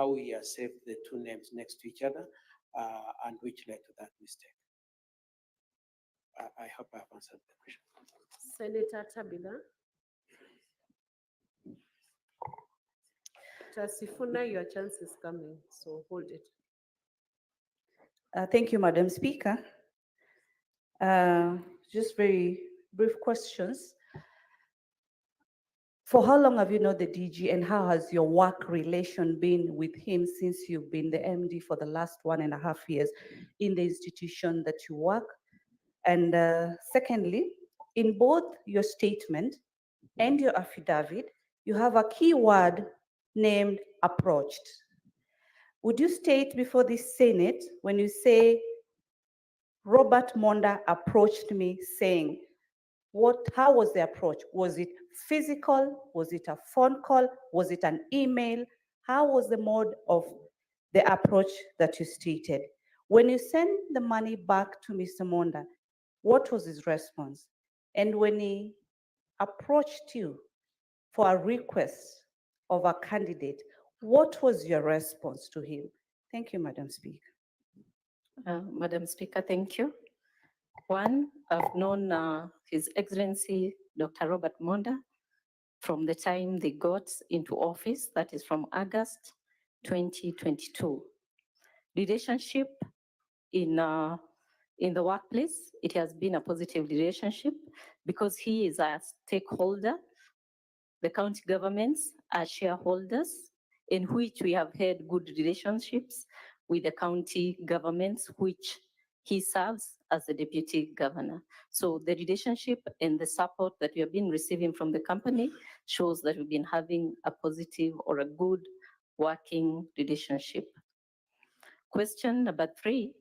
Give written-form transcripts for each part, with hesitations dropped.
how he has saved the two names next to each other, and which led to that mistake. I hope I've answered the question. Senator Tabitha. Tasifuna, your chance is coming, so hold it. Thank you, Madam Speaker. Just very brief questions. For how long have you known the DG, and how has your work relation been with him since you've been the MD for the last 1.5 years in the institution that you work? And secondly, in both your statement and your affidavit, you have a key word named approached. Would you state before the Senate when you say, Robert Monda approached me saying, how was the approach? Was it physical? Was it a phone call? Was it an email? How was the mode of the approach that you stated? When you sent the money back to Mr. Monda, what was his response? And when he approached you for a request of a candidate, what was your response to him? Thank you, Madam Speaker. Madam Speaker, thank you. One, I've known His Excellency Dr. Robert Monda from the time they got into office, that is from August 2022. Relationship in the workplace, it has been a positive relationship because he is a stakeholder. The county governments are shareholders, in which we have had good relationships with the county governments, which he serves as the deputy governor. So the relationship and the support that we have been receiving from the company shows that we've been having a positive or a good working relationship. Question number 3,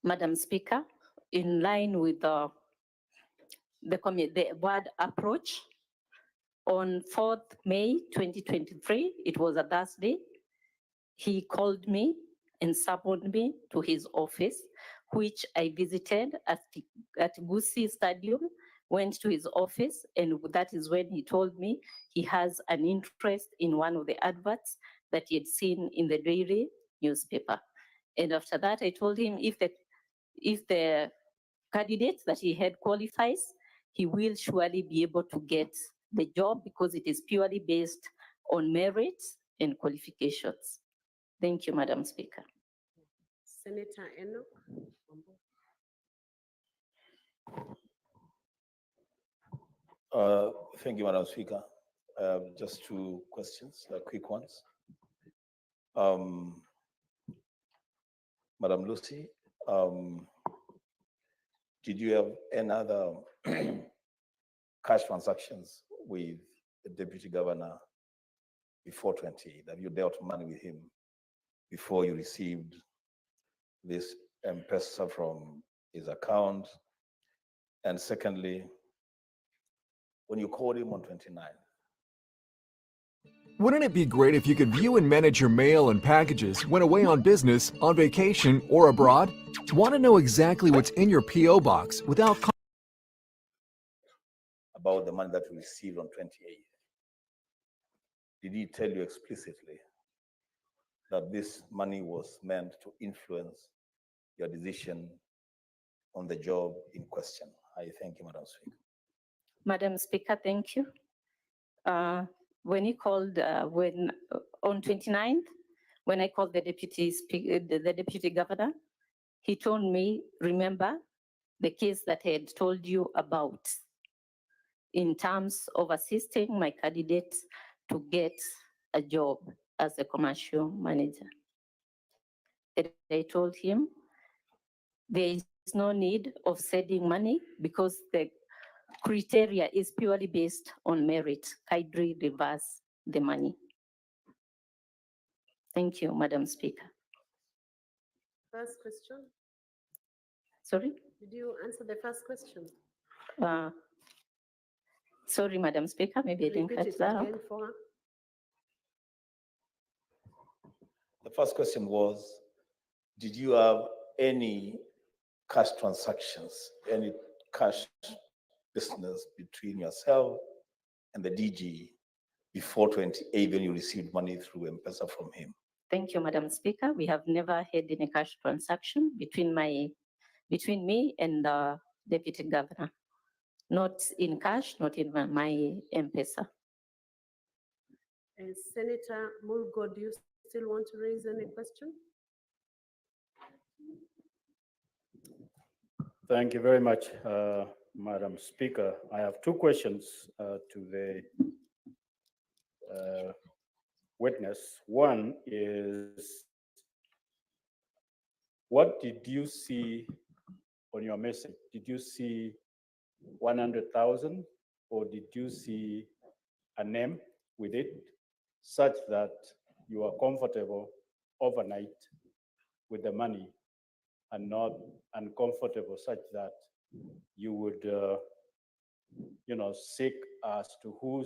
Madam Speaker, in line with the word approach, on 4th May 2023, it was a Thursday, he called me and summoned me to his office, which I visited at Gusii Stadium, went to his office, and that is when he told me he has an interest in one of the adverts that he had seen in the daily newspaper. And after that, I told him if the candidate that he had qualifies, he will surely be able to get the job because it is purely based on merit and qualifications. Thank you, Madam Speaker. Senator Enoch. Thank you, Madam Speaker. Just 2 questions, quick ones. Madam Lucy, did you have any other cash transactions with the deputy governor before 20? Have you dealt money with him before you received this M-Pesa from his account? And secondly, when you called him on 29th, wouldn't it be great if you could view and manage your mail and packages when away on business, on vacation, or abroad? Want to know exactly what's in your P.O. box without about the money that you received on 28th? Did he tell you explicitly that this money was meant to influence your decision on the job in question? I thank you, Madam Speaker. Madam Speaker, thank you. When he called, on 29th, when I called the deputy governor, he told me, remember the case that I had told you about in terms of assisting my candidate to get a job as a commercial manager. And I told him there is no need of sending money because the criteria is purely based on merit. Kindly reverse the money. Thank you, Madam Speaker. First question. Sorry? Did you answer the first question? Sorry, Madam Speaker, maybe I didn't catch that. Again for her. The first question was, did you have any cash transactions, any cash business between yourself and the DG before 28 when you received money through M-Pesa from him? Thank you, Madam Speaker. We have never had any cash transaction between me and the Deputy Governor. Not in cash, not in my M-Pesa. And Senator Mulgo, do you still want to raise any question? Thank you very much, Madam Speaker. I have two questions to the witness. One is, what did you see on your message? Did you see 100,000 or did you see a name with it such that you are comfortable overnight with the money and not uncomfortable such that you would, seek as to who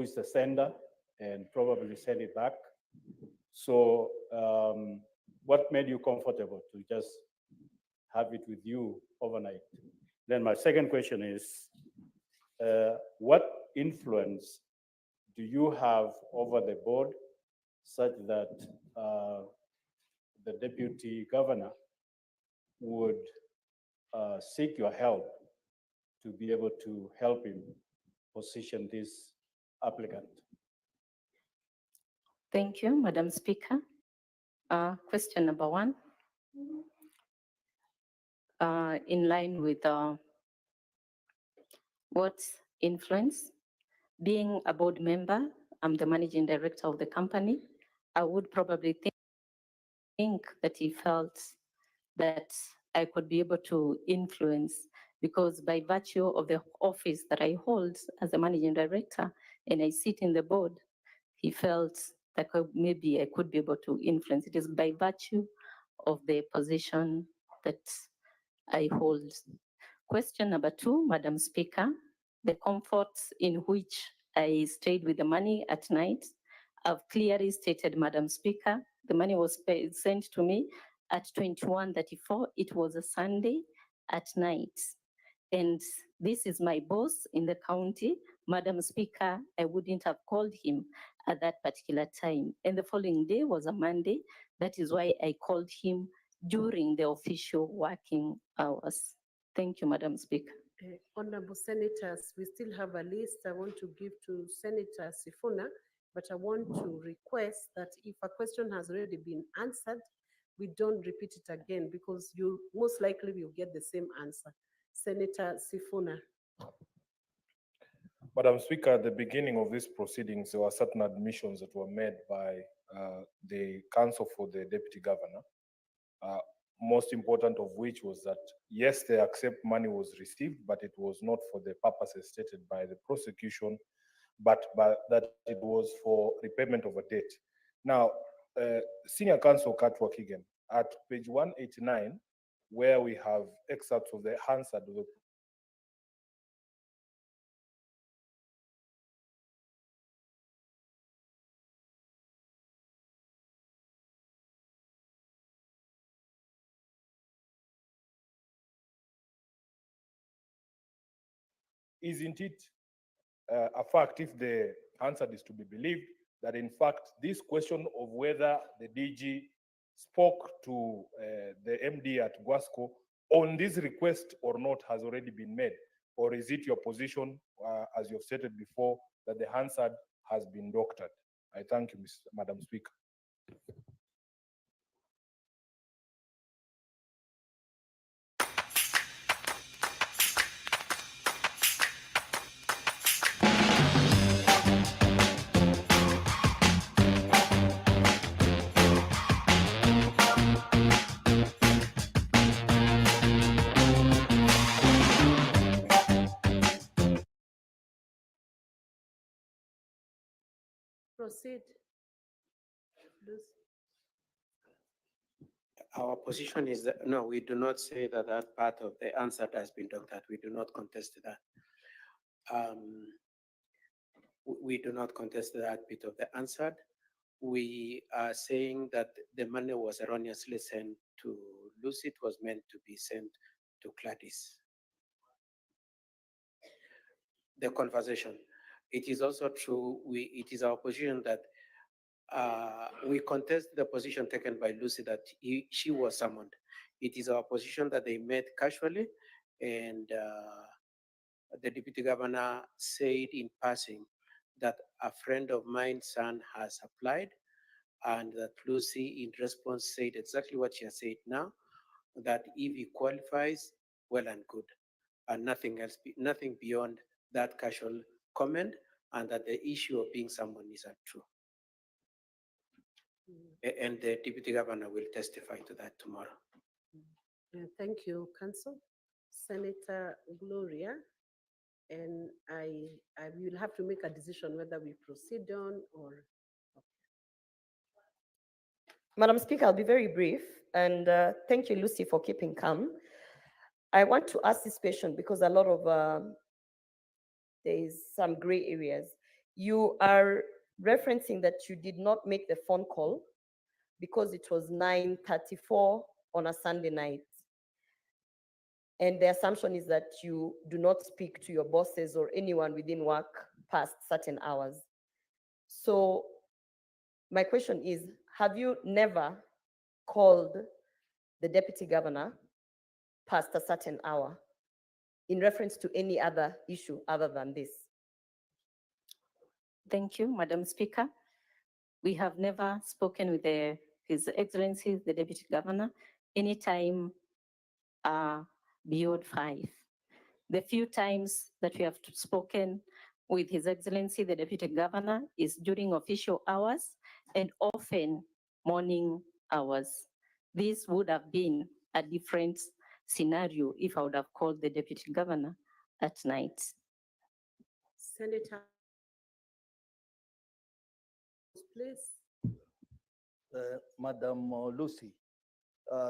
is the sender and probably send it back? So what made you comfortable to just have it with you overnight? Then my second question is, what influence do you have over the board such that the deputy governor would seek your help to be able to help him position this applicant? Thank you, Madam Speaker. Question number one, in line with what influence, being a board member, I'm the managing director of the company, I would probably think that he felt that I could be able to influence, because by virtue of the office that I hold as a managing director and I sit in the board, he felt that maybe I could be able to influence. It is by virtue of the position that I hold. Question number two, Madam Speaker, the comfort in which I stayed with the money at night. I've clearly stated, Madam Speaker, the money was sent to me at 21:34. It was a Sunday at night. And this is my boss in the county. Madam Speaker, I wouldn't have called him at that particular time. And the following day was a Monday. That is why I called him during the official working hours. Thank you, Madam Speaker. Honorable Senators, we still have a list I want to give to Senator Sifuna, but I want to request that if a question has already been answered, we don't repeat it again, because you most likely will get the same answer. Senator Sifuna. Madam Speaker, at the beginning of these proceedings, there were certain admissions that were made by the counsel for the deputy governor. Most important of which was that, yes, the accept money was received, but it was not for the purposes stated by the prosecution, but that it was for repayment of a debt. Now, Senior Counsel Katwa Kigen, at page 189, where we have excerpts of the answer to the isn't it a fact, if the answer is to be believed, that in fact this question of whether the DG spoke to the MD at Guasco on this request or not has already been made? Or is it your position, as you've stated before, that the answer has been doctored? I thank you, Madam Speaker. Proceed. Lucy. Our position is that, no, we do not say that that part of the answer has been doctored. We do not contest that. We do not contest that bit of the answer. We are saying that the money was erroneously sent to Lucy. It was meant to be sent to Gladys. The conversation. It is also true, it is our position that we contest the position taken by Lucy that she was summoned. It is our position that they met casually, and the deputy governor said in passing that a friend of mine's son has applied, and that Lucy in response said exactly what she has said now, that if he qualifies, well and good, and nothing else, nothing beyond that casual comment, and that the issue of being someone is untrue. And the deputy governor will testify to that tomorrow. Thank you, Council. Senator Gloria, and I will have to make a decision whether we proceed on or. Madam Speaker, I'll be very brief, and thank you, Lucy, for keeping calm. I want to ask this question because a lot of there is some gray areas. You are referencing that you did not make the phone call because it was 9:34 on a Sunday night. And the assumption is that you do not speak to your bosses or anyone within work past certain hours. So my question is, have you never called the deputy governor past a certain hour in reference to any other issue other than this? Thank you, Madam Speaker. We have never spoken with His Excellency, the Deputy Governor, anytime beyond 5. The few times that we have spoken with His Excellency, the Deputy Governor, is during official hours and often morning hours. This would have been a different scenario if I would have called the Deputy Governor at night. Senator, please. Madam Lucy,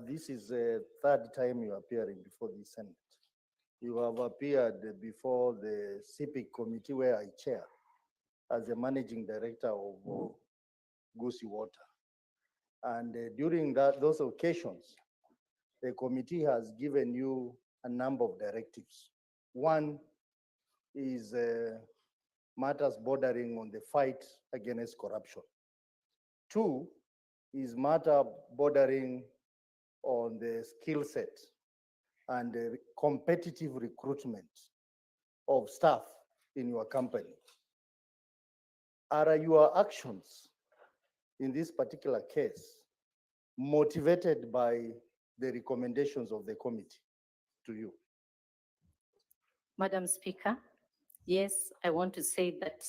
this is the third time you are appearing before the Senate. You have appeared before the CPIC committee where I chair as the managing director of Gochia Water. And during those occasions, the committee has given you a number of directives. One is matters bordering on the fight against corruption. Two is matter bordering on the skill set and the competitive recruitment of staff in your company. Are your actions in this particular case motivated by the recommendations of the committee to you? Madam Speaker, yes, I want to say that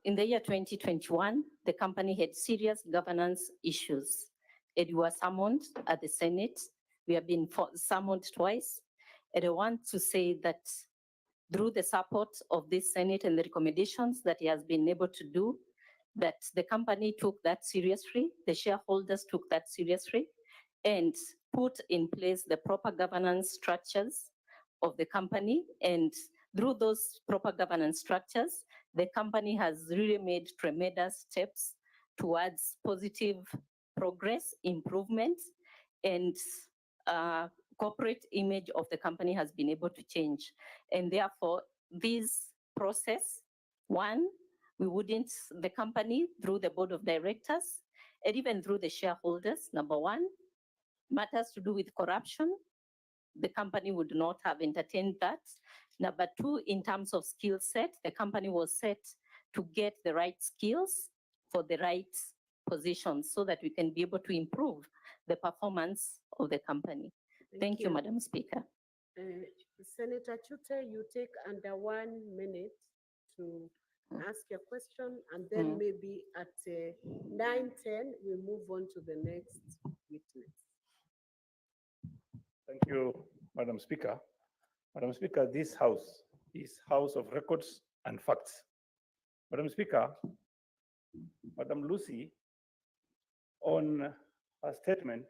in the year 2021, the company had serious governance issues. And we were summoned at the Senate. We have been summoned twice. And I want to say that through the support of this Senate and the recommendations that he has been able to do, that the company took that seriously, the shareholders took that seriously, and put in place the proper governance structures of the company. And through those proper governance structures, the company has really made tremendous steps towards positive progress, improvement, and corporate image of the company has been able to change. And therefore, this process, one, the company through the board of directors, and even through the shareholders, number one, matters to do with corruption, the company would not have entertained that. Number two, in terms of skill set, the company was set to get the right skills for the right positions so that we can be able to improve the performance of the company. Thank you, Madam Speaker. Senator Chute, you take under 1 minute to ask your question, and then maybe at 9:10, we move on to the next witness. Thank you, Madam Speaker. Madam Speaker, this house is house of records and facts. Madam Speaker, Madam Lucy, on a statement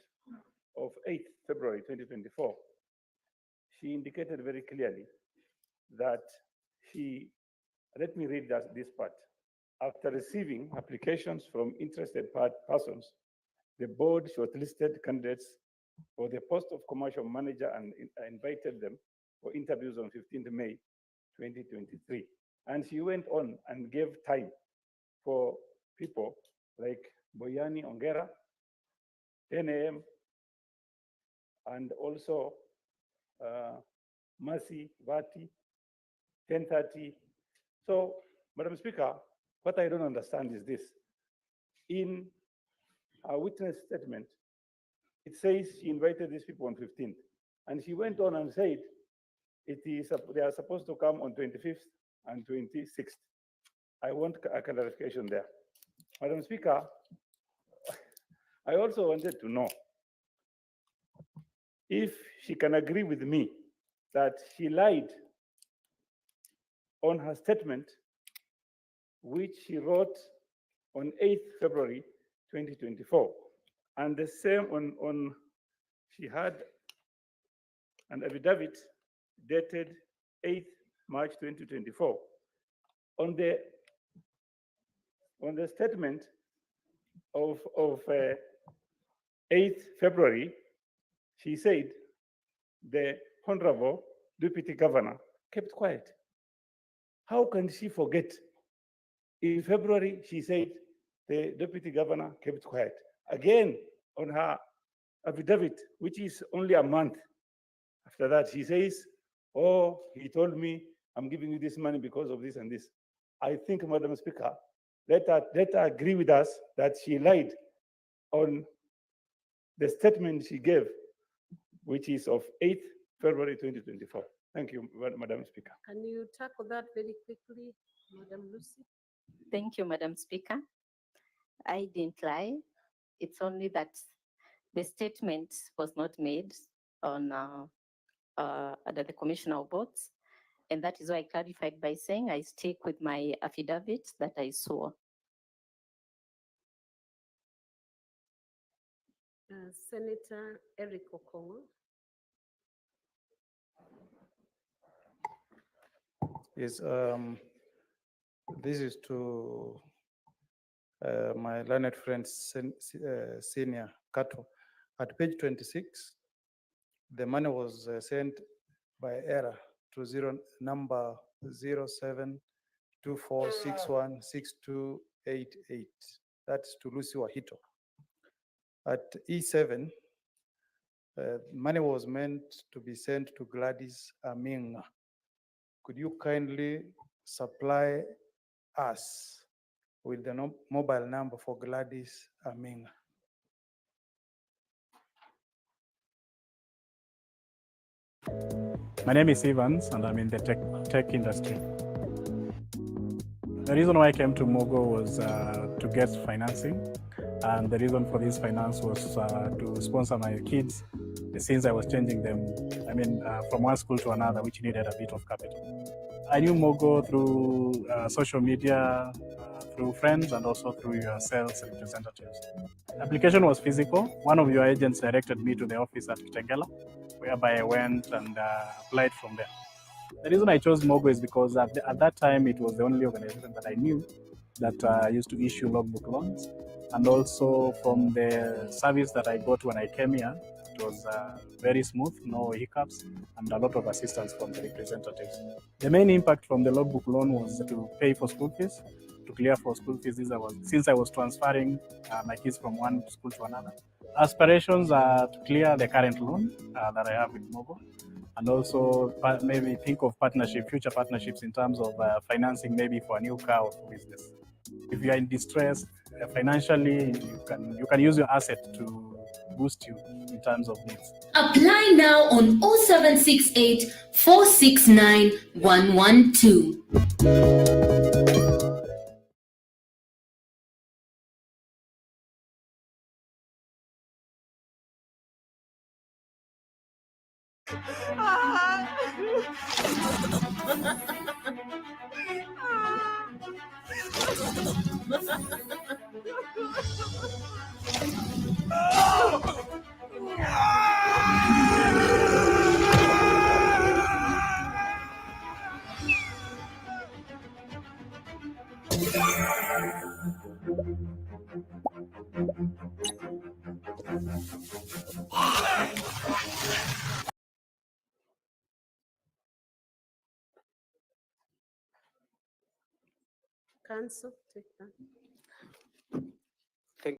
of 8th February 2024, she indicated very clearly that let me read this part. After receiving applications from interested persons, the board shortlisted candidates for the post of commercial manager and invited them for interviews on 15th May 2023. And she went on and gave time for people like Boyani Ongera, 10 a.m., and also Mercy Vati, 10:30. So, Madam Speaker, what I don't understand is this. In our witness statement, it says she invited these people on 15th. And she went on and said, they are supposed to come on 25th and 26th. I want a clarification there. Madam Speaker, I also wanted to know if she can agree with me that she lied on her statement, which she wrote on 8th February 2024. And the same she had an affidavit dated 8th March 2024. On the statement of 8th February, she said the Honorable Deputy Governor kept quiet. How can she forget? In February, she said the Deputy Governor kept quiet. Again, on her affidavit, which is only a month after that, she says, oh, he told me I'm giving you this money because of this and this. I think, Madam Speaker, let her agree with us that she lied on the statement she gave, which is of 8th February 2024. Thank you, Madam Speaker. Can you tackle that very quickly, Madam Lucy? Thank you, Madam Speaker. I didn't lie. It's only that the statement was not made on under the Commissioner of Boards. And that is why I clarified by saying I stick with my affidavit that I swore. Senator Eric Okongo. Yes, this is to my learned friend, Senior Kato. At page 26, the money was sent by error to number 0724616288. That's to Lucy Wahito. At E7, money was meant to be sent to Gladys Aminga. Could you kindly supply us with the mobile number for Gladys Aminga? My name is Evans, and I'm in the tech industry. The reason why I came to Mogo was to get financing, and the reason for this finance was to sponsor my kids since I was changing them, from one school to another, which needed a bit of capital. I knew Mogo through social media, through friends, and also through your sales representatives. Application was physical. One of your agents directed me to the office at Kitengela, whereby I went and applied from there. The reason I chose Mogo is because at that time, it was the only organization that I knew that used to issue logbook loans. And also from the service that I got when I came here, it was very smooth, no hiccups, and a lot of assistance from the representatives. The main impact from the logbook loan was to pay for school fees, to clear for school fees since I was transferring my kids from one school to another. Aspirations are to clear the current loan that I have with Mogo, and also maybe think of future partnerships in terms of financing, maybe for a new car or for business. If you are in distress financially, you can use your asset to boost you in terms of needs. Apply now on 0768 469 112. Council, take that.